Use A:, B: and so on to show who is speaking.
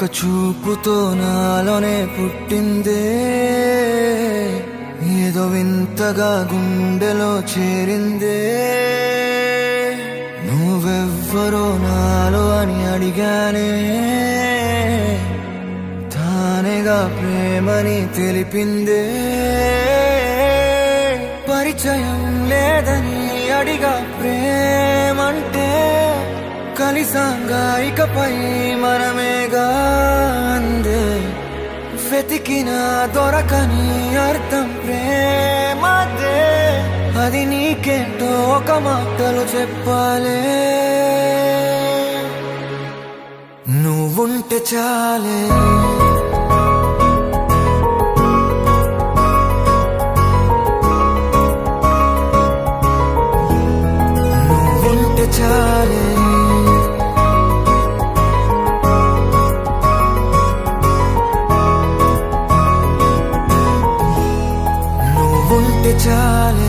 A: ఒక చూపుతో నాలోనే పుట్టిందే, ఏదో వింతగా గుండెలో చేరిందే. నువ్వెవ్వరో నాలో అని అడిగానే, తానేగా ప్రేమని తెలిపిందే. పరిచయం లేదని అడిగా ప్రేమంటే, కలిసాంగా ఇకపై మనమేగా అందే. వెతికిన దొరకని అర్థం ప్రేమదే, అది నీకేంటో ఒక మాటలు చెప్పాలే. నువ్వుంటే చాలే, నువ్వుంటే చాలే, నువ్వుంటే చాలే.